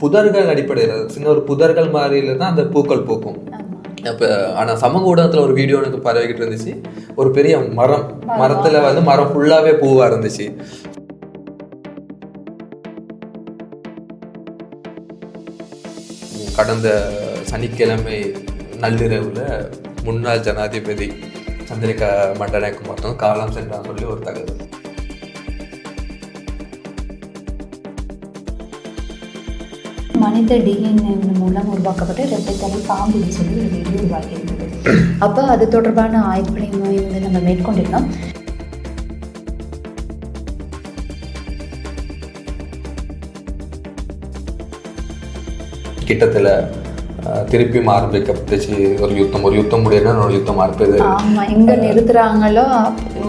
புதர்கள் அடிப்படையில் சின்ன ஒரு புதர்கள் மாதிரில தான் அந்த பூக்கள் பூக்கும். அப்போ ஆனால் சமூக ஊடகத்தில் ஒரு வீடியோ எனக்கு பரவிக்கிட்டு இருந்துச்சு. ஒரு பெரிய மரத்தில் வந்து மரம் ஃபுல்லாகவே பூவாக இருந்துச்சு. கடந்த சனிக்கிழமை நள்ளிரவில் முன்னாள் ஜனாதிபதி சந்திரிகா மண்டநாயக்க மொத்தம் காலம் சென்றான்னு சொல்லி ஒரு தகவல். மனித டிஎன்ஏ மூலம் உருவாக்கப்பட்ட இரட்டைத்தலை பாம்புன்னு சொல்லி ஒரு வீடியோ உருவாக்கியிருந்தது. அப்போ அது தொடர்பான ஆய்வுகளையும் வந்து நம்ம மேற்கொண்டிருந்தோம். கிட்டத்தில் திருப்பியும் ஆரம்பிக்கப்பட்டுச்சு ஒரு யுத்தம் முடியும்னா ஒரு யுத்தம் ஆரம்பிது. ஆமாம், எங்கே நிறுத்துறாங்களோ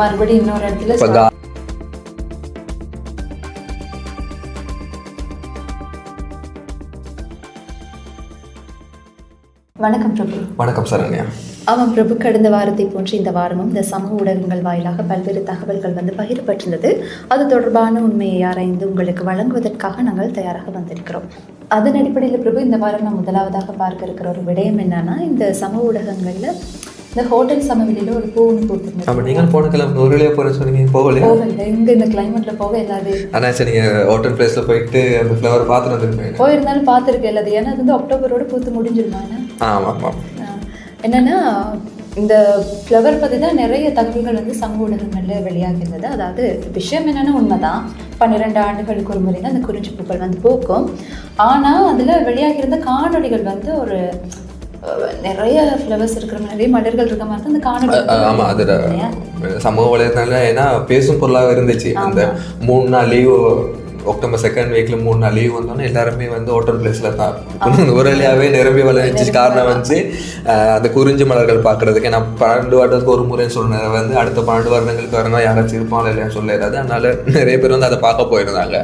மறுபடியும் இன்னொரு இடத்துல. வணக்கம் பிரபு. வணக்கம் சரண்யா. ஆமாம் பிரபு, கடந்த வாரத்தை போன்று இந்த வாரமும் இந்த சமூக ஊடகங்கள் வாயிலாக பல்வேறு தகவல்கள் வந்து பகிரப்பட்டுள்ளது. அது தொடர்பான உண்மையை ஆராய்ந்து உங்களுக்கு வழங்குவதற்காக நாங்கள் தயாராக வந்திருக்கிறோம். அதன் அடிப்படையில் பிரபு, இந்த வாரம் நான் முதலாவதாக பார்க்க இருக்கிற ஒரு விடயம் என்னன்னா, இந்த சமூக ஊடகங்களில் இந்த ஹோட்டல் சமவெளியில் ஒரு பூ ஒன்று போட்டுருந்தேன். நீங்கள் போன கிளம்பி ஒரு வழியாக போகிற சொன்னீங்க, போகல இங்கே இந்த கிளைமேட்டில் போக எல்லாது. ஆனால் சரி, நீங்கள் ஹோட்டல் பிளேஸில் போயிட்டு அந்த ஃப்ளவர் பார்த்துட்டு வந்துருப்பீங்க. போயிருந்தாலும் பார்த்துருக்கேன் எல்லாது. ஏன்னா அது வந்து அக்டோபரோட பூத்து முடிஞ்சிருந்தாங்க. ஆமாம். என்னென்னா இந்த ஃப்ளவர் பற்றி தான் நிறைய தகவல்கள் வந்து சமூக ஊடகங்களில் வெளியாகிருந்தது. அதாவது விஷயம் என்னென்னா உண்மைதான், 12 ஆண்டுகளுக்கு ஒரு முறை தான் அந்த குறிஞ்சி பூக்கள் வந்து பூக்கும். ஆனால் அதில் வெளியாகிருந்த காணொலிகள் வந்து ஒரு நிறைய ஃப்ளவர்ஸ் இருக்கிற மாதிரி, நிறைய மலர்கள் இருக்க மாதிரி தான் அந்த காணொலி. ஆமாம், அதில் சமூக வலைதளத்தில் ஏன்னா பேசும் பொருளாக இருந்துச்சு. அந்த 3 நாள் லீவ், அக்டோபர் 2nd வீக்கில் 3 நாள் லீவ் வந்தோன்னே எல்லாருமே வந்து ஹோட்டல் பிளேஸில் தான் உரலியாகவே நிரம்பி வளர்ந்துச்சு. காரணம் வந்து அந்த குறிஞ்சி மலர்கள் பார்க்குறதுக்கு. நான் 12 வருடத்துக்கு ஒரு முறை சொன்னேன் வந்து அடுத்த 12 வருடங்களுக்கு வரணும் யாராச்சும் இருப்பாங்க இல்லையா சொல்லிடாது. அதனால நிறைய பேர் வந்து அதை பார்க்க போயிருந்தாங்க.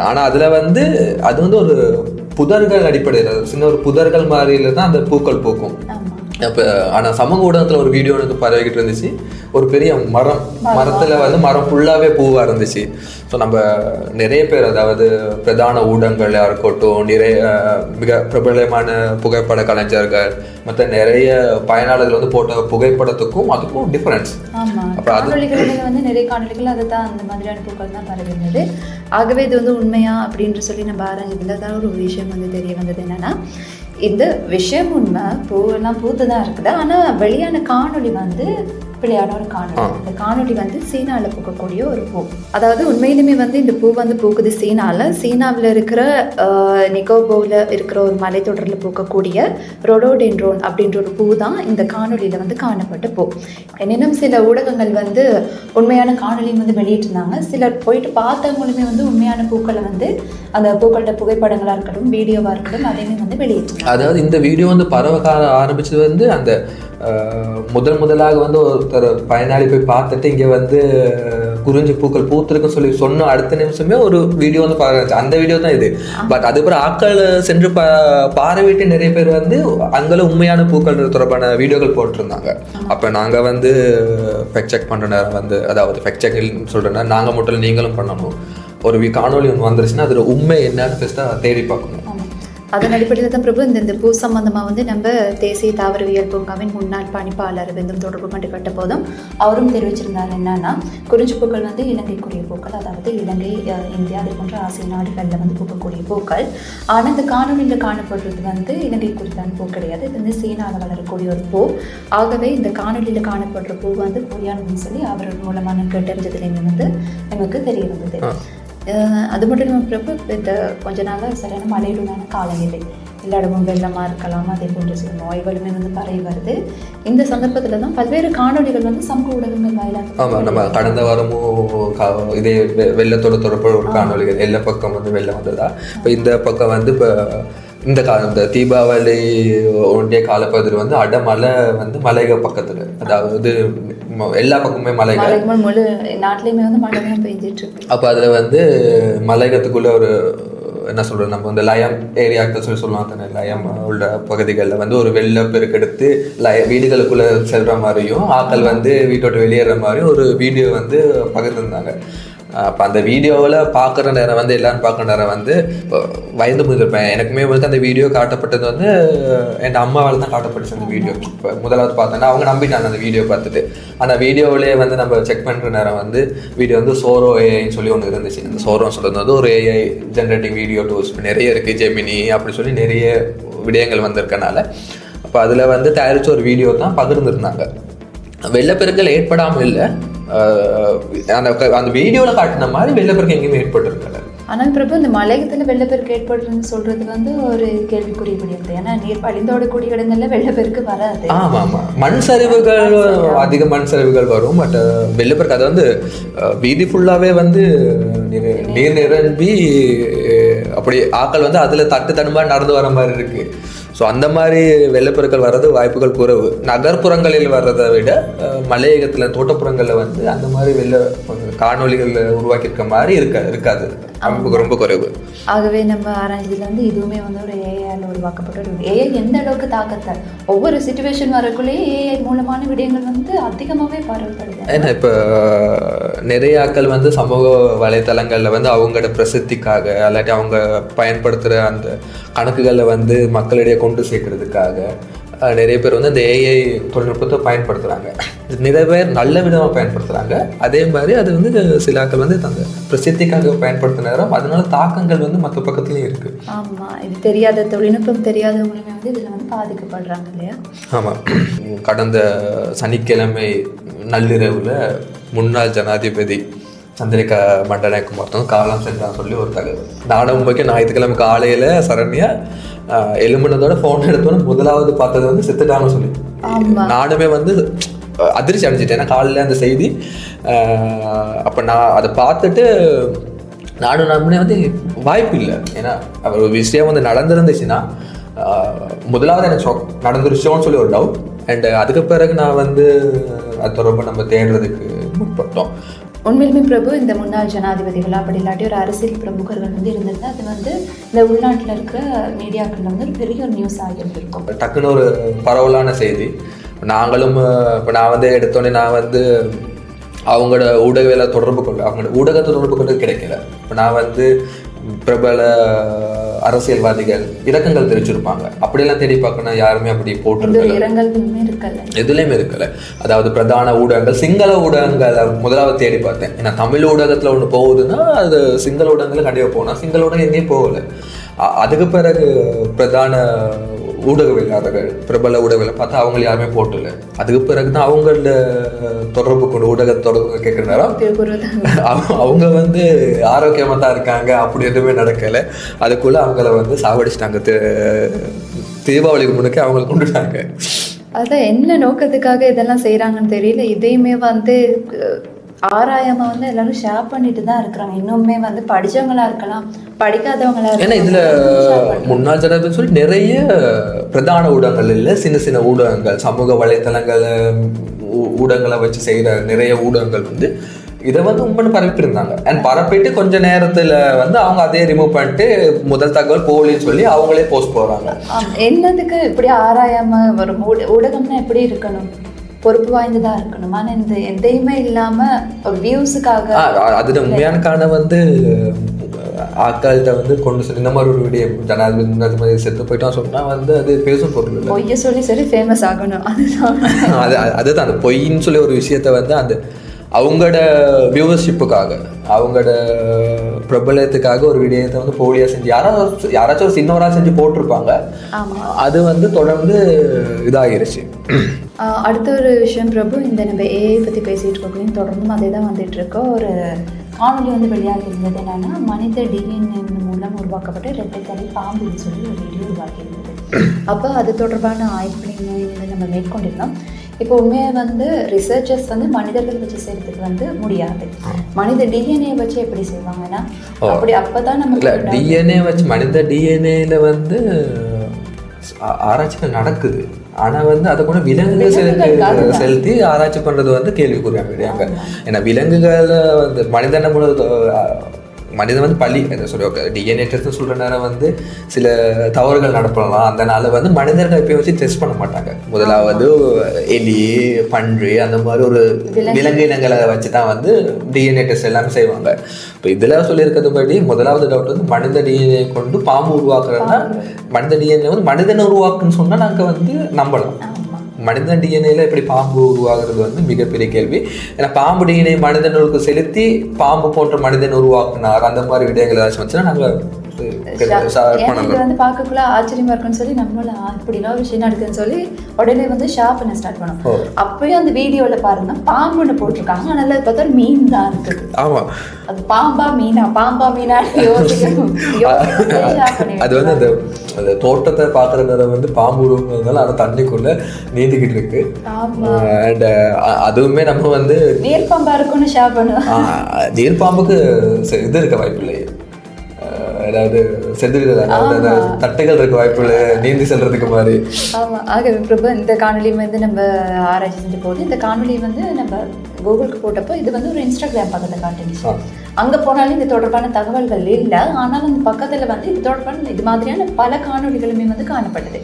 ஆனால் அதில் வந்து அது வந்து ஒரு புதர்கள் அடிப்படையில் சின்ன ஒரு புதர்கள் மாதிரில தான் அந்த பூக்கள் பூக்கும். அப்போ ஆனால் சமூக ஊடகத்தில் ஒரு வீடியோ எனக்கு பரவிக்கிட்டு இருந்துச்சு. ஒரு பெரிய மரத்தில் வந்து மரம் ஃபுல்லாகவே பூவாக இருந்துச்சு. ஸோ நம்ம நிறைய பேர், அதாவது பிரதான ஊடகங்களாக இருக்கட்டும், நிறைய மிக பிரபலமான புகைப்பட கலைஞர்கள், மற்ற நிறைய பயனாளர்கள் வந்து போட்ட புகைப்படத்துக்கும் அதுக்கும் டிஃப்ரென்ஸ். அப்புறம் காணொலிகள் வந்து நிறைய காணொலிகள் அது தான் அந்த மாதிரியான பூக்கள் தான் பரவிருந்தது. ஆகவே இது வந்து உண்மையா அப்படின்னு சொல்லி நம்ம ஆராய்ந்ததில் ஏதாவது ஒரு விஷயம் வந்து தெரிய வந்தது. என்னன்னா, இந்த விஷயம் உண்மை, பூவெல்லாம் பூத்து தான் இருக்குது. ஆனால் வெளியான காணொலி வந்து பிள்ளையான ஒரு காணொலி. இந்த காணொலி வந்து சீனாவில் பூக்கக்கூடிய ஒரு பூ. அதாவது உண்மையிலுமே வந்து இந்த பூ வந்து பூக்குது சீனாவில் இருக்கிற நிக்கோபோவில் இருக்கிற ஒரு மலைத்தொடரில் பூக்கக்கூடிய ரொடோடென்ட்ரோன் அப்படின்ற ஒரு பூ தான் இந்த காணொலியில் வந்து காணப்பட்ட பூ. எனினும் சில ஊடகங்கள் வந்து உண்மையான காணொலியும் வந்து வெளியிட்டிருந்தாங்க. சிலர் போயிட்டு பார்த்தவங்களுமே வந்து உண்மையான பூக்களை வந்து அந்த பூக்களோட புகைப்படங்களாக இருக்கட்டும், வீடியோவாக இருக்கட்டும், அதையுமே வந்து வெளியிட்டிருந்தாங்க. அதாவது இந்த வீடியோ வந்து பரவ ஆரம்பிச்சது வந்து அந்த முதலாக வந்து ஒருத்தர் பயனாளி போய் பார்த்துட்டு இங்கே வந்து குறிஞ்சி பூக்கள் பூத்திருக்குன்னு சொல்லி சொன்ன அடுத்த நிமிஷமே ஒரு வீடியோ வந்து பார்க்க. அந்த வீடியோ தான் இது. பட் அதுக்கப்புறம் ஆட்கள் சென்று பார்வையிட்டு நிறைய பேர் வந்து அங்கே உண்மையான பூக்கள் தொடர்பான வீடியோக்கள் போட்டிருந்தாங்க. அப்போ நாங்கள் வந்து ஃபேக்ட் செக் பண்ணுற நேரம் வந்து, அதாவது ஃபேக்ட் செக் சொல்கிறேன்னா நாங்கள் மட்டும் நீங்களும் பண்ணணும். ஒரு காணொலி ஒன்று வந்துருச்சுன்னா அதில் உண்மை என்னன்னு ஃபஸ்ட்டாக தேடி பார்க்கணும். அதன் அடிப்படையில் தான் பிரபு இந்த பூ சம்பந்தமாக வந்து நம்ம தேசிய தாவரவியல் பூங்காவின் முன்னாள் பணிப்பாளர் வெந்தும் தொடர்பு கொண்டு கட்ட போதும் அவரும் தெரிவிச்சிருந்தார். என்னன்னா, குறிஞ்சி பூக்கள் வந்து இலங்கைக்குரிய பூக்கள், அதாவது இலங்கை, இந்தியா, அதே போன்ற ஆசிய நாடுகளில் வந்து பூக்கக்கூடிய பூக்கள். ஆனால் இந்த காணொலியில் காணப்படுறது வந்து இலங்கை குறித்தான பூ கிடையாது. இது வந்து சீனாவில் வளரக்கூடிய ஒரு பூ. ஆகவே இந்த காணொலியில் காணப்படுற பூ வந்து பொய்யானதுன்னு சொல்லி அவர் மூலமான கேட்டறிஞ்சதுலேயுமே வந்து நமக்கு தெரிய வந்தது. அது மட்டும் இல்லாமல் பிரபு, இந்த கொஞ்ச நாளாக சரியான மழையுடனான காலநிலை, எல்லா இடமும் வெள்ளமாக இருக்கலாம், அதே போன்ற சில நோய்களுமே வந்து பரவி வருது. இந்த சந்தர்ப்பத்தில் தான் பல்வேறு காணொலிகள் வந்து சமூக ஊடகங்கள் வாயிலாக. ஆமாம், நம்ம கடந்த வாரமும் இதே வெள்ளத்தோட தொடர்பு ஒரு காணொலிகள் எல்லா பக்கம் வந்து வெள்ளம் வந்ததா. இப்போ இந்த பக்கம் வந்து இப்போ இந்த தீபாவளி ஒன்றிய காலப்பகுதியில் வந்து அடமலை வந்து மலைகள் பக்கத்தில், அதாவது எல்லா பக்கமுமே மலைகள், முழு நாட்டிலையுமே வந்து மழை பெஞ்சிட்டு இருக்கு. அப்போ அதில் வந்து மலைகத்துக்குள்ள ஒரு என்ன சொல்கிறது, நம்ம வந்து லயம் ஏரியாக்கள் சொல்லுவாங்க தானே, லயம் உள்ள பகுதிகளில் வந்து ஒரு வெள்ள பெருக்கெடுத்து வீடுகளுக்குள்ளே செல்கிற மாதிரியும் ஆட்கள் வந்து வீட்டோட்டு வெளியேற மாதிரியும் ஒரு வீடியோ வந்து பகிர்ந்துருந்தாங்க. அப்போ அந்த வீடியோவில் பார்க்குற நேரம் வந்து எல்லாரும் பார்க்குற நேரம் வந்து வயது முதிர்ப்பேன். எனக்குமே வந்து அந்த வீடியோ காட்டப்பட்டது வந்து என் அம்மாவால் தான் காட்டப்பட்டுச்சு அந்த வீடியோ. இப்போ முதலாவது பார்த்தோன்னா அவங்க நம்பிட்டாங்க அந்த வீடியோ பார்த்துட்டு. அந்த வீடியோவிலே வந்து நம்ம செக் பண்ணுற நேரம் வந்து வீடியோ வந்து சோரோ ஏஐன்னு சொல்லி ஒன்று இருந்துச்சு. அந்த சோரோன்னு சொல்கிறது வந்து ஒரு ஏஐ ஜென்ரேட்டிங் வீடியோ டூல்ஸ் நிறைய இருக்குது, ஜெமினி அப்படி சொல்லி நிறைய விடயங்கள் வந்திருக்கனால அப்போ அதில் வந்து தயாரித்த ஒரு வீடியோ தான் பகிர்ந்துருந்தாங்க. வெள்ளப்பெருக்கள் ஏற்படாமல் இல்லை, அந்த வீடியோவில் காட்டின மாதிரி வெள்ளப்பெருக்கு எங்கேயுமே ஏற்பட்டிருக்கல. ஆனால் பிரபு இந்த மலையகத்தில் வெள்ளப்பெருக்கு ஏற்படுறதுன்னு சொல்றது வந்து ஒரு கேள்விக்குரிய விடயம். ஏன்னா நீர் படிந்தோடக்கூடிய இடங்கள்ல வெள்ளப்பெருக்கு வராது. ஆமாம் ஆமாம், மண் சரிவுகள் அதிக மண் சரிவுகள் வரும். பட் வெள்ளப்பெருக்கு அது வந்து வீதி ஃபுல்லாகவே வந்து நீர் நிரம்பி அப்படி ஆக்கள் வந்து அதில் தடுமாறி நடந்து வர மாதிரி இருக்கு. ஸோ அந்த மாதிரி வெள்ளப்பெருக்கள் வர்றது வாய்ப்புகள் குறைவு. நகர்ப்புறங்களில் வர்றதை விட மலையகத்தில் தோட்டப்புறங்களில் வந்து அந்த மாதிரி காணொலிகளில் உருவாக்கியிருக்க மாதிரி இருக்காது, அமைப்புக்கு ரொம்ப குறைவு. ஆகவே நம்ம ஆராய்ச்சியில் வந்து இதுவுமே வந்து ஒரு ஏஐயால் உருவாக்கப்பட்ட ஒரு ஏஐ எந்த அளவுக்கு தாக்கத்தை ஒவ்வொரு சிச்சுவேஷன் வரக்குள்ளேயே ஏஐ மூலமான விடயங்கள் வந்து அதிகமாகவே பரவப்படுது. ஏன்னா இப்போ நிறைய ஆட்கள் வந்து சமூக வலைத்தளங்களில் வந்து அவங்களோட பிரசித்திக்காக இல்லாட்டி அவங்க பயன்படுத்துகிற அந்த கணக்குகளில் வந்து மக்களிடையே கொண்டு சேர்க்கறதுக்காக நிறைய பேர் வந்து இந்த ஏஐ தொழில்நுட்பத்தை பயன்படுத்துகிறாங்க. நிறைய பேர் நல்ல விதமாக பயன்படுத்துகிறாங்க. அதே மாதிரி அது வந்து சில ஆட்கள் வந்து அந்த பிரசித்திக்காக பயன்படுத்த நேரம் அதனால தாக்கங்கள் வந்து மற்ற பக்கத்துலேயும் இருக்குது. ஆமாம், இது தெரியாத தொழில்நுட்பம் தெரியாதவங்களுமே வந்து இதில் வந்து பாதிக்கப்படுறாங்க இல்லையா? ஆமாம், கடந்த சனிக்கிழமை நள்ளிரவில் முன்னாள் ஜனாதிபதி சந்திரிகா மண்டநாயக்க காலம் சென்றான்னு சொல்லி ஒரு தகவல். நானும் முக்கிய ஞாயிற்றுக்கிழமை காலையில் சரண்யா எலும்பினதோட ஃபோன் எடுத்தோன்னு முதலாவது பார்த்தது வந்து செத்துட்டாங்கன்னு சொல்லி நானுமே வந்து அதிர்ச்சி அடைஞ்சிட்டேன். ஏன்னா காலையில் அந்த செய்தி அப்போ நான் அதை பார்த்துட்டு நானும் நம்பினே வந்து வாய்ப்பு இல்லை. ஏன்னா ஒரு விஷயம் வந்து நடந்துருந்துச்சுன்னா முதலாவது எனக்கு நடந்துருச்சோன்னு சொல்லி ஒரு டவுட். அண்டு அதுக்கு பிறகு நான் வந்து அது தொடர்பாக நம்ம தேடுறதுக்கு முற்பட்டோம். உண்மையிலுமே பிரபு இந்த முன்னாள் ஜனாதிபதிகள் அப்படி இல்லாட்டி ஒரு அரசியல் பிரமுகர்கள் வந்து இருந்திருந்தா அது வந்து இந்த உள்நாட்டில் இருக்கிற மீடியாக்களில் வந்து பெரிய ஒரு நியூஸ் ஆகியிருந்திருக்கும். டக்குன்னு ஒரு பரவலான செய்தி. நாங்களும் இப்போ நான் வந்து எடுத்தோடனே நான் வந்து அவங்களோட ஊடகங்களை தொடர்பு கொண்டு அவங்களோட ஊடகத்தை தொடர்பு கொண்டு கிடைக்கல. இப்போ நான் வந்து பிரபல அரசியல்வாதிகள் இரக்கங்கள் தெரிவிச்சிருப்பாங்க, அப்படியெல்லாம் தேடி பார்க்கணும் யாருமே அப்படி போட்டு எதுலேயுமே இருக்கல. அதாவது பிரதான ஊடகங்கள் சிங்கள ஊடகங்களை முதலாவது தேடி பார்த்தேன். ஏன்னா தமிழ் ஊடகத்தில் ஒன்று போகுதுன்னா அது சிங்கள ஊடகங்கள் கண்டிப்பாக போனால் சிங்கள ஊடகம் எங்கேயும் போகலை. அதுக்கு பிறகு பிரதான ஊடகவியலாளர்கள் பிரபல ஊடகங்களை பார்த்தா அவங்க யாருமே போட்டல. அதுக்கு பிறகு தான் அவங்கள தொடர்பு கொண்டு ஊடக தொடர்பு கேட்குற நேரம் அவங்க வந்து ஆரோக்கியமாக தான் இருக்காங்க, அப்படி எதுவுமே நடக்கலை. அதுக்குள்ளே அவங்கள வந்து சாவடிச்சிட்டாங்க. தீபாவளிக்கு முன்னுக்கு அவங்கள கொண்டுட்டாங்க. அதான் என்ன நோக்கத்துக்காக இதெல்லாம் செய்கிறாங்கன்னு தெரியல. இதையுமே வந்து ஆராயமா வந்து எல்லாரும் ஷேர் பண்ணிட்டு தான் இருக்கிறாங்க. இன்னுமே வந்து படிச்சவங்களா இருக்கலாம், படிக்காதவங்களா இருக்கலாம். ஏன்னா இதுல முன்னாள் ஜனாதிபதி சொல்லி நிறைய பிரதான ஊடகங்கள் இல்லை, சின்ன சின்ன ஊடகங்கள் சமூக வலைத்தளங்களை ஊடகங்களை வச்சு செய்கிற நிறைய ஊடகங்கள் வந்து இதை வந்து உண்மைன்னு பரப்பியிருந்தாங்க. அண்ட் பரப்பிட்டு கொஞ்ச நேரத்தில் வந்து அவங்க அதே ரிமூவ் பண்ணிட்டு முதல் தகவல் போலின்னு சொல்லி அவங்களே போஸ்ட் போடுறாங்க. என்னதுக்கு இப்படி ஆராயாம வரும் ஊடகம்னா எப்படி இருக்கணும், பொறுப்பு வாய்ந்ததா இருக்கணும். ஆனால் இந்த எதையுமே இல்லாமல் ஒரு வியூஸுக்காக அது உண்மையான காரணம் வந்து ஆட்கள்கிட்ட வந்து கொண்டு சொல்லி இந்த மாதிரி ஒரு வீடியோ ஜனாதிபதி அது மாதிரி செத்து போயிட்டோம் சொன்னால் வந்து அது பேசும் பொருள் இல்லை, பொய்ய சொல்லி சரி ஃபேமஸ் ஆகணும். அதுதான் அந்த பொய்ன்னு சொல்லி ஒரு விஷயத்த வந்து அந்த அவங்களோட வியூவர்ஷிப்புக்காக அவங்களோட பிரபலத்துக்காக ஒரு விடயத்தை வந்து போலியாக செஞ்சு யாராச்சும் ஒரு சின்னவராக செஞ்சு போட்டிருப்பாங்க. அது வந்து தொடர்ந்து இதாகிருச்சு. அடுத்த ஒரு விஷயம் பிரபு, இந்த நம்ம ஏஐ பற்றி பேசிகிட்டு இருக்கோம், தொடர்ந்தும் அதே தான் வந்துட்டுருக்கோம். ஒரு காணொலி வந்து வெளியாகி இருந்தது என்னன்னா, மனித டிஎன்ஏ மூலம் உருவாக்கப்பட்ட இரட்டைத்தலை பாம்புன்னு சொல்லி ஒரு வீடியோ உருவாக்கி இருந்தது. அப்போ அது தொடர்பான ஆய்வுகளை வந்து நம்ம மேற்கொண்டிருந்தோம். இப்போ உண்மையாக வந்து ரிசர்ச்சர்ஸ் வந்து மனிதர்கள் வச்சு செய்யறதுக்கு வந்து முடியாது. மனித டிஎன்ஏ வச்சு எப்படி செய்வாங்கன்னா அப்படி அப்போதான் நம்ம டிஎன்ஏ வச்சு மனித டிஎன்ஏல வந்து ஆராய்ச்சிகள் நடக்குது. ஆனால் வந்து அதை கூட விலங்குகள் செலுத்தி ஆராய்ச்சி பண்ணுறது வந்து கேள்விக்குறியாக கிடையாது. ஏன்னா விலங்குகளை வந்து மனிதன் வந்து பழி என்ன சொல்லுவாங்க டிஎன்ஏ டெஸ்ட்னு சொல்கிற நேரம் வந்து சில தவறுகள் நடப்பலாம். அதனால வந்து மனிதர்கள் எப்பயும் வச்சு டெஸ்ட் பண்ண மாட்டாங்க. முதலாவது எலி பன்றி அந்த மாதிரி ஒரு விலங்கு இனங்களை வச்சு தான் வந்து டிஎன்ஏ டெஸ்ட் எல்லாமே செய்வாங்க. இப்போ இதில் சொல்லியிருக்கிறது படி முதலாவது டவுட் வந்து மனித டிஎன்ஏ கொண்டு பாம்பு உருவாக்குறதுனா மனித டிஎன்ஏ வந்து மனிதனை உருவாக்குன்னு சொன்னால் நாங்கள் வந்து நம்பலாம். மனித டிஎன்ஏல எப்படி பாம்பு உருவாகிறது வந்து மிகப்பெரிய கேள்வி. ஏன்னா பாம்பு டிஎன்ஏ மனிதனுக்கு செலுத்தி பாம்பு போன்ற மனிதன் உருவாக்குனார் அந்த மாதிரி விடயங்கள் ஏதாச்சும் வச்சுன்னா நாங்கள் வந்து பார்க்கக்குள்ள ஆச்சரியமா இருக்குன்னு சொல்லி நம்மள இப்படிலாம் ஒரு விஷயம் நடக்குதுன்னு சொல்லி உடனே வந்து ஷாப் பண்ண ஸ்டார்ட் பண்ணோம். அப்பயும் அந்த வீடியோல பாருங்க பாம்புன்னு போட்டிருக்காங்க, அதனால அது பார்த்தா மீன் தான் இருக்குது. ஆமா, அது பாம்பா மீனா அது வந்து அந்த தோட்டத்தை பார்க்கறத வந்து பாம்பு உருவாக்குறதுனால அந்த தண்ணிக்குள்ள நீந்திக்கிட்டு இருக்கு. அண்ட் அதுவுமே நம்ம வந்து நீர்பாம்பா இருக்குன்னு ஷாப் பண்ணுவோம். நீர்பாம்புக்கு இது இருக்க வாய்ப்பு இல்லை, அதாவது செதுக்குறது தட்டுகள் இருக்க வாய்ப்பு இல்லை நீந்தி செல்றதுக்கு மாதிரி. ஆமாம். ஆகவே பிரபு இந்த காணொலி வந்து நம்ம ஆராய்ச்சி செஞ்சு போது இந்த காணொலி வந்து நம்ம கூகுளுக்கு போட்டப்போ இது வந்து ஒரு இன்ஸ்டாகிராம் பக்கத்தை காட்டுச்சு. அங்கே போனாலும் இது தொடர்பான தகவல்கள் இல்லை, ஆனாலும் அந்த பக்கத்தில் வந்து இது தொடர்பான இது மாதிரியான பல காணொலிகளுமே வந்து காணப்பட்டது.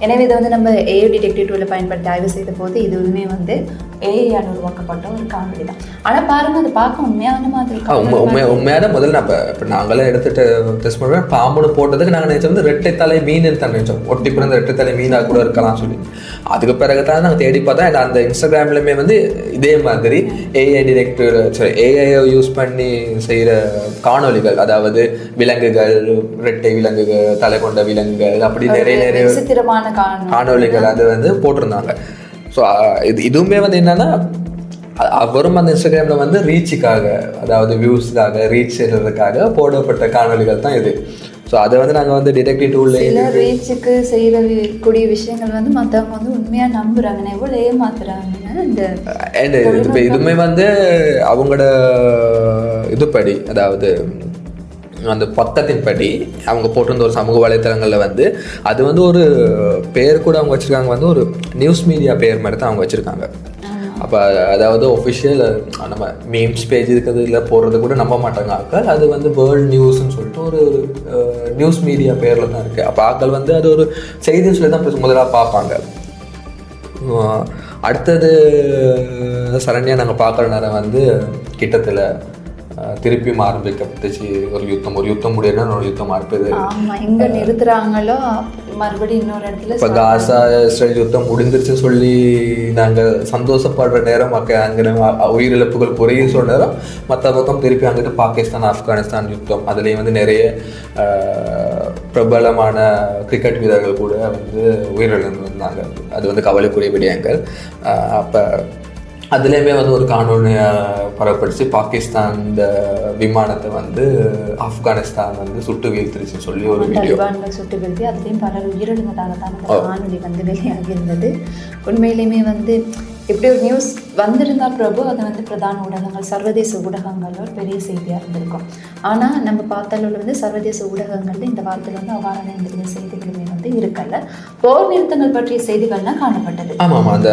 எனவே இதை வந்து நம்ம ஏஐ டிடெக்டிவ் டூலை பயன்படுத்தி ஆய்வு செய்த போது இதுவுமே வந்து ஏஐயால் உருவாக்கப்பட்ட ஒரு காணொலி தான். ஆனால் பாருங்க அது பார்க்க உண்மையான மாதிரி உண்மையான முதல்ல நம்ம இப்போ நாங்களே எடுத்துட்டு டெஸ்ட் பண்ணுவோம். பாம்புன்னு போட்டதுக்கு நாங்கள் நினைச்சோம் வந்து ரெட்டை தலை மீன் தான் நினைச்சோம், ஒட்டி பிறந்த ரெட்டை தலை மீனாக கூட இருக்கலாம் சொல்லி. அதுக்கு பிறகு தான் நாங்கள் தேடி பார்த்தா அந்த இன்ஸ்டாகிராம்லையுமே வந்து இதே மாதிரி ஏஐ டிடெக்டிவ் ஏஐயை யூஸ் பண்ணி செய்கிற காணொலிகள், அதாவது விலங்குகள், ரெட்டை விலங்குகள், தலை கொண்ட விலங்குகள், அப்படி நிறைய விசித்திரமான காணொலிகள் அது வந்து போட்டிருந்தாங்க. ஸோ இதுவுமே வந்து என்னன்னா வரும் அந்த இன்ஸ்டாகிராம்ல வந்து ரீச்சுக்காக, அதாவது வியூஸ்க்காக, ரீச் செய்யறதுக்காக போடப்பட்ட காணொலிகள் தான் இது. ஸோ அதை வந்து நாங்கள் வந்து டிடெக்டிவ் டூல்ல ரீச்சுக்கு செய்யக்கூடிய விஷயங்கள் வந்து மற்றவங்க வந்து உண்மையாக நம்புறாங்க, எவ்வளோ ஏமாத்துறாங்கன்னு. இந்த இதுவுமே வந்து அவங்களோட இதுபடி, அதாவது அந்த பக்கத்தின் படி அவங்க போட்டிருந்த ஒரு சமூக வலைத்தளங்களில் வந்து அது வந்து ஒரு பேர் கூட அவங்க வச்சுருக்காங்க, வந்து ஒரு நியூஸ் மீடியா பேர் மாதிரி தான் அவங்க வச்சுருக்காங்க. அப்போ அதாவது ஒஃபிஷியல் நம்ம மீம்ஸ் பேஜ் இருக்கிறதுல போடுறது கூட நம்ப மாட்டாங்க ஆக்கள். அது வந்து வேர்ல்டு நியூஸ்ன்னு சொல்லிட்டு ஒரு நியூஸ் மீடியா பேரில் தான் இருக்குது. அப்போ ஆக்கள் வந்து அது ஒரு செய்தின்னு சொல்லி தான் முதலாக பார்ப்பாங்க. அடுத்தது சரண்யா நாங்கள் பார்க்குற நேரம் வந்து கிட்டத்தில் திருப்பியும் ஆரம்பிக்கப்பட்டுச்சு ஒரு யுத்தம் முடியும்னா ஒரு யுத்தம் ஆரம்பிது. எங்க நிறுத்துறாங்களோ மறுபடியும் இன்னொரு இடத்துல இப்போ காசா இஸ்ரேல் யுத்தம் முடிஞ்சிருச்சுன்னு சொல்லி நாங்கள் சந்தோஷப்படுற நேரம் அங்கே உயிரிழப்புகள் குறையும் சொல்ற நேரம் மற்ற பக்கம் திருப்பி அங்கிட்டு பாகிஸ்தான் ஆப்கானிஸ்தான் யுத்தம், அதுலேயும் வந்து நிறைய பிரபலமான கிரிக்கெட் வீரர்கள் கூட வந்து உயிரிழந்து வந்தாங்க. அது வந்து கவலைக்குரிய விடயங்கள். அப்போ அதுலேயுமே வந்து ஒரு காணொலி பரவப்படுச்சு. பாகிஸ்தான் இந்த விமானத்தை வந்து ஆப்கானிஸ்தான் வந்து சுட்டு வீழ்த்திருச்சுன்னு சொல்லி ஒரு வீடியோ சுட்டு வீழ்த்தி அதுலேயும் பலர் உயிரிழந்ததாக தான் அந்த காணொலி வந்து வெளியாகி இருந்தது. உண்மையிலேயுமே வந்து இப்படி ஒரு நியூஸ் வந்திருந்தா பிரபு அதை வந்து பிரதான ஊடகங்கள், சர்வதேச ஊடகங்கள் ஒரு பெரிய செய்தியாக இருந்திருக்கும். ஆனால் நம்ம பார்த்தாலும் வந்து சர்வதேச ஊடகங்கள்ல இந்த வாரத்தில் வந்து அவ்வாறான இந்த செய்திகளுமே வந்து இருக்கல. போர் நிறுத்தங்கள் பற்றிய செய்திகள்லாம் காணப்பட்டது. ஆமாம், அந்த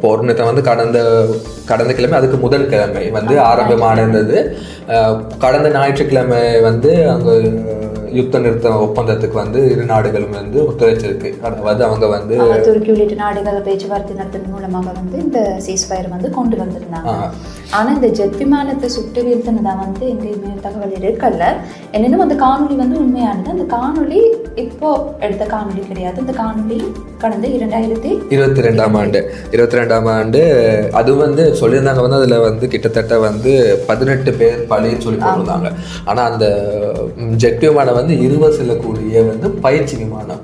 போர் நிறுத்தம் வந்து கடந்த கிழமை, அதுக்கு முதல் கிழமை வந்து ஆரம்பமான இருந்தது. கடந்த ஞாயிற்றுக்கிழமை வந்து அங்கே யுத்த நிறுத்த ஒப்பந்தத்துக்கு வந்து இரு நாடுகளும் வந்து ஒத்துழைச்சிருக்கு. அதாவது அவங்க வந்து துருக்கி உள்ளிட்ட நாடுகள் பேச்சுவார்த்தை நடத்தும் மூலமாக வந்து இந்த சீஸ்ஃபயர் வந்து கொண்டு வந்திருந்தாங்க. ஆனால் இந்த ஜெட் விமானத்தை சுட்டு வீழ்த்தினதா வந்து எங்கேயுமே தகவல் இருக்கல. என்னென்னும் அந்த காணொலி வந்து உண்மையானது. அந்த காணொலி இப்போ எடுத்த காணொலி கிடையாது. அந்த காணொலி கடந்த 2022 ஆண்டு அது வந்து சொல்லியிருந்தாங்க. வந்து அதில் வந்து கிட்டத்தட்ட வந்து 18 பேர் பலின்னு சொல்லி போட்டிருந்தாங்க. ஆனால் அந்த ஜெட் விமானம் வந்து 20 செல்லக்கூடிய வந்து பயிற்சி விமானம்,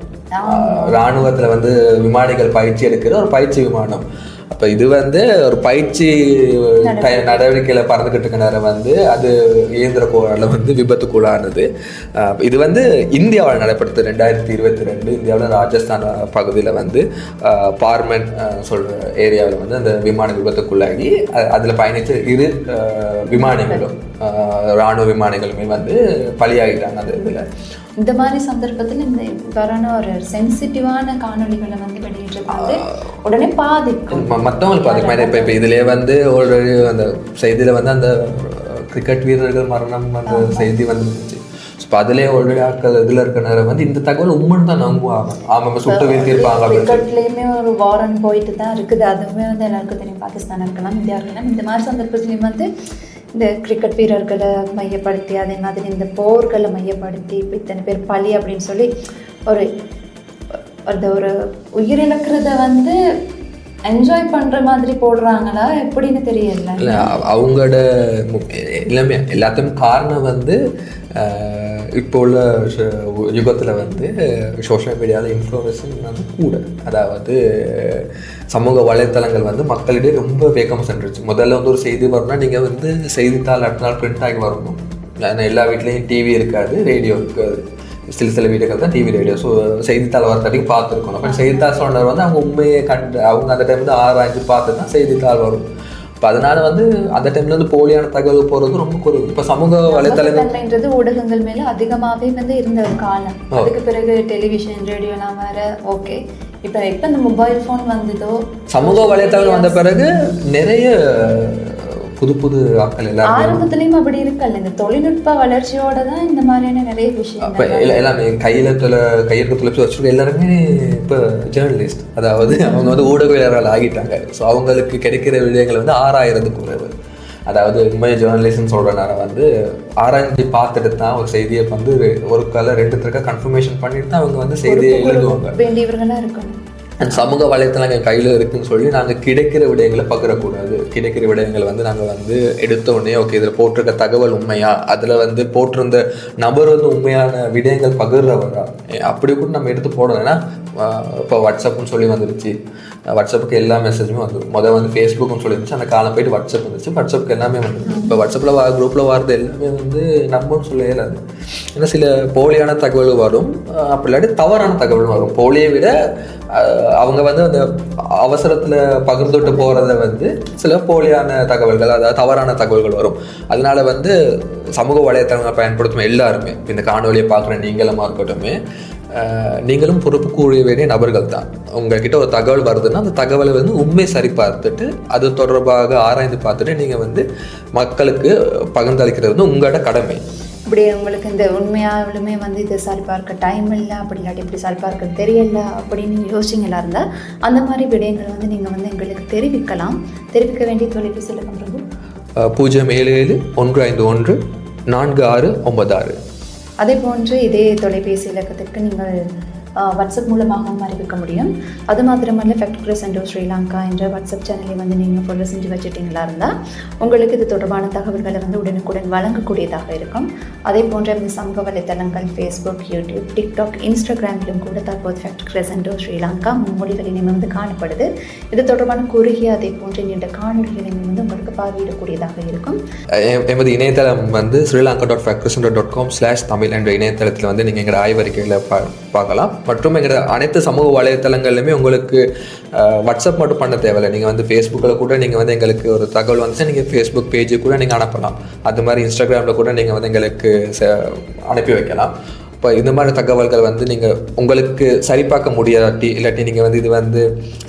இராணுவத்தில் வந்து விமானிகள் பயிற்சி எடுக்கிற ஒரு பயிற்சி விமானம். அப்போ இது வந்து ஒரு பயிற்சி நடவடிக்கையில் பறந்துக்கிட்டு இருக்க நேரம் வந்து அது இயந்திர கோளாறுல வந்து விபத்துக்குள்ளானது. இது வந்து இந்தியாவில் நடைபெற்றது 2022 இந்தியாவில் ராஜஸ்தான் பகுதியில் வந்து பார்மன் சொல்கிற ஏரியாவில் வந்து அந்த விமான விபத்துக்குள்ளாகி அதில் பயணித்த இரு விமானிகளும் இராணுவ விமானிகளுமே வந்து பலியாகிட்டாங்க. அந்த இதில் இந்த மாதிரி சந்தர்ப்பத்தில் இந்த இவ்வாறான ஒரு சென்சிட்டிவான காணொலிகளை வந்து வெளியிடுறது வந்து உடனே பாதிக்கும், மற்றவங்களுக்கு பாதிக்கும். இப்போ இதுலேயே வந்து ஆல்ரெடி அந்த செய்தியில் வந்து அந்த கிரிக்கெட் வீரர்கள் மரணம் அந்த செய்தி வந்துருந்துச்சு. இப்போ அதிலே ஆல்ரெடி ஆட்கள் இதில் இருக்க நேரம் வந்து இந்த தகவல் உண்மைன்னு தான் நம்புவாங்க. ஆமாம் சுட்டு வீழ்த்தியிருப்பாங்க. கிரிக்கெட்லேயுமே ஒரு வாரன் போயிட்டு தான் இருக்குது. அதுவுமே வந்து எல்லாருக்கும் தெரியும். பாகிஸ்தான் இருக்கலாம், இந்தியா இருக்கலாம். இந்த மாதிரி சந்தர்ப்பத்துலேயும் வந்து இந்த கிரிக்கெட் வீரர்களை மையப்படுத்தி அதே மாதிரி இந்த போர்களை மையப்படுத்தி இப்போ இத்தனை பேர் பலி அப்படின்னு சொல்லி ஒரு உயிரிழக்கிறத வந்து என்ஜாய் பண்ணுற மாதிரி போடுறாங்களா எப்படின்னு தெரியல. இல்லை அவங்களோட எல்லாமே எல்லாத்தையும் காரணம் வந்து இப்போ உள்ள யுகத்தில் வந்து சோஷியல் மீடியாவில் இன்ஃப்ளூயன்ஸிங் வந்து கூட, அதாவது சமூக வலைத்தளங்கள் வந்து மக்களிடையே ரொம்ப வேகமாக சென்றுச்சு. முதல்ல வந்து ஒரு செய்தி வரணும்னா நீங்கள் வந்து செய்தித்தாள் அடுத்த நாள் பிரிண்ட் ஆகி வரணும். ஏன்னா எல்லா வீட்லேயும் டிவி இருக்காது, ரேடியோ இருக்காது. சில வீடுகள் தான் டிவி ரேடியோ. ஸோ செய்தித்தாள் வரத்தட்டிக்கு பார்த்துருக்கணும். அப்போ செய்தித்தாள் சொன்னவர் வந்து அவங்க உண்மையை அவங்க அந்த டைம் வந்து ஆராய்ச்சி பார்த்து தான் செய்தித்தாள் வரும். இப்போ அதனால வந்து அந்த டைம்ல வந்து போலியான தகவல் போகிறது ரொம்ப குறைவு. இப்போ சமூக வலைத்தளங்கள்ன்றது ஊடகங்கள் மேலே அதிகமாகவே வந்து இருந்த ஒரு காலம். அதுக்கு பிறகு டெலிவிஷன் ரேடியோலாம் வேற. ஓகே, இப்போ இந்த மொபைல் ஃபோன் வந்ததோ, சமூக வலைத்தளம் வந்த பிறகு நிறைய புது ஆட்கள் எல்லாம் ஆரம்பத்துலேயும் அப்படி இருக்கல. இந்த தொழில்நுட்ப வளர்ச்சியோட தான் இந்த மாதிரியான நிறைய விஷயம். இப்போ எல்லாமே கையிருக்க தொலைச்சி வச்சுருக்க எல்லாருமே இப்போ ஜேர்னலிஸ்ட், அதாவது அவங்க வந்து ஊடகவியலாளர்கள் ஆகிட்டாங்க. ஸோ அவங்களுக்கு கிடைக்கிற விடயங்களை வந்து ஆராயிறதுக்கு குறைவு. அதாவது உண்மையை ஜேர்னலிஸ்ட்னு சொல்கிற நேரம் வந்து ஆராய்ச்சி பார்த்துட்டு தான் ஒரு செய்தியை வந்து ஒரு கால 2 கன்ஃபர்மேஷன் பண்ணிட்டு தான் அவங்க வந்து செய்தியை எழுதுவாங்க. வேண்டியவர்களாக இருக்கணும். அந்த சமூக வலைத்தளங்கள் கையில் இருக்குதுன்னு சொல்லி நாங்கள் கிடைக்கிற விடயங்களை பகிரக்கூடாது. கிடைக்கிற விடயங்களை வந்து நாங்கள் வந்து எடுத்த உடனே ஓகே இதில் போட்டிருக்க தகவல் உண்மையா, அதில் வந்து போட்டிருந்த நபர் வந்து உண்மையான விடயங்கள் பகிர்றவரா, அப்படி கூட நம்ம எடுத்து போடணும். ஏன்னா இப்போ வாட்ஸ்அப்னு சொல்லி வந்துருச்சு. வாட்ஸ்அப்புக்கு எல்லா மெசேஜுமே வந்துடும். வந்து ஃபேஸ்புக்னு சொல்லிருந்துச்சு, அந்த காலம் போயிட்டு வாட்ஸ்அப் வந்துச்சு. வாட்ஸ்அப்புக்கு எல்லாமே வந்துடும். இப்போ வாட்ஸ்அப்பில் குரூப்பில் வரது எல்லாமே வந்து நம்பன்னு சொல்ல இயலாது. ஏன்னா சில போலியான தகவல் வரும், அப்படி இல்லாட்டி தவறான தகவல் வரும். போலியை விட அவங்க வந்து அந்த அவசரத்தில் பகிர்ந்துட்டு போகிறத வந்து சில போலியான தகவல்கள், அதாவது தவறான தகவல்கள் வரும். அதனால வந்து சமூக வலைத்தளங்களை பயன்படுத்தும் எல்லாருமே, இந்த காணொலியை பார்க்குற நீங்களமாக இருக்கட்டுமே, நீங்களும் பொறுப்பு கூறிய வேண்டிய நபர்கள் தான். உங்ககிட்ட ஒரு தகவல் வருதுன்னா அந்த தகவலை வந்து உண்மை சரி பார்த்துட்டு அது தொடர்பாக ஆராய்ந்து பார்த்துட்டு நீங்கள் வந்து மக்களுக்கு பகிர்ந்தளிக்கிறது வந்து உங்களோட கடமை. இப்படி உங்களுக்கு இந்த உண்மையாலுமே வந்து இதை சரிபார்க்க டைம் இல்லை, அப்படி இல்லாட்டி இப்படி சரிபார்க்க தெரியல அப்படின்னு யோசிச்சிங்களா இருந்தால் அந்த மாதிரி விடயங்கள் வந்து நீங்கள் வந்து எங்களுக்கு தெரிவிக்கலாம். தெரிவிக்க வேண்டிய தொலைபேசி இலக்கம் பிரபு 077-151-4696. அதே போன்று இதே தொலைபேசி இலக்கத்திற்கு நீங்கள் வாட்ஸ்அப் மூலமாகவும் அறிவிக்க முடியும். அது மாத்திரமல்ல, ஃபேக்ட் கிரசெண்டோ ஸ்ரீலங்கா என்ற வாட்ஸ்அப் சேனலை வந்து நீங்கள் ஃபாலோ செஞ்சு வச்சுட்டிங்களா இருந்தால் உங்களுக்கு இது தொடர்பான தகவல்களை வந்து உடனுக்குடன் வழங்கக்கூடியதாக இருக்கும். அதே போன்ற இந்த சமூக வலைத்தளங்கள் ஃபேஸ்புக், யூடியூப், டிக்டாக், இன்ஸ்டாகிராமிலும் கூட தற்போது ஃபேக்ட் கிரசெண்டோ ஸ்ரீலங்கா மொழிகளிலும் வந்து காணப்படுது. இது தொடர்பான குறுகிய அதே போன்ற நீண்ட காணொலிகளையும் வந்து உங்களுக்கு பார்வையிடக்கூடியதாக இருக்கும். எமது இணையதளம் வந்து srilanka.factcrescendo.com/tamil என்ற இணையதளத்தில் வந்து நீங்கள் எங்களோட ஆய்வறிக்கைகளை பார்க்கலாம். மற்றும் எங்களோட அனைத்து சமூக வலைத்தளங்கள்லையுமே உங்களுக்கு வாட்ஸ்அப் மட்டும் பண்ண தேவையில்லை. நீங்கள் வந்து ஃபேஸ்புக்கில் கூட நீங்கள் வந்து எங்களுக்கு ஒரு தகவல் வந்துச்சுன்னா நீங்கள் ஃபேஸ்புக் பேஜு கூட நீங்கள் அனுப்பலாம். அது மாதிரி இன்ஸ்டாகிராமில் கூட நீங்கள் வந்து எங்களுக்கு அனுப்பி வைக்கலாம். இப்போ இந்த மாதிரி தகவல்கள் வந்து நீங்கள் உங்களுக்கு சரிபார்க்க முடியாட்டி, இல்லாட்டி நீங்கள் வந்து இது வந்து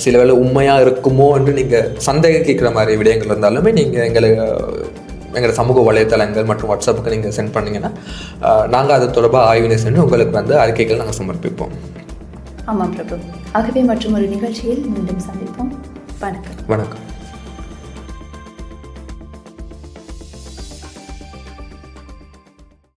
சில வேளை உண்மையாக இருக்குமோ என்று நீங்கள் சந்தேகிக்கிற மாதிரி விடயங்கள் இருந்தாலுமே நீங்கள் எங்களோட சமூக வலைத்தளங்கள் மற்றும் வாட்ஸ்அப்புக்கு நீங்கள் சென்ட் பண்ணிங்கன்னா நாங்கள் அது தொடர்பாக ஆய்வினை சென்று உங்களுக்கு வந்து அறிக்கைகள் நாங்கள் சமர்ப்பிப்போம். ஆமாம் பிரபு. ஆகவே மற்றும் ஒரு நிகழ்ச்சியில் மீண்டும் சந்திப்போம். வணக்கம். வணக்கம்.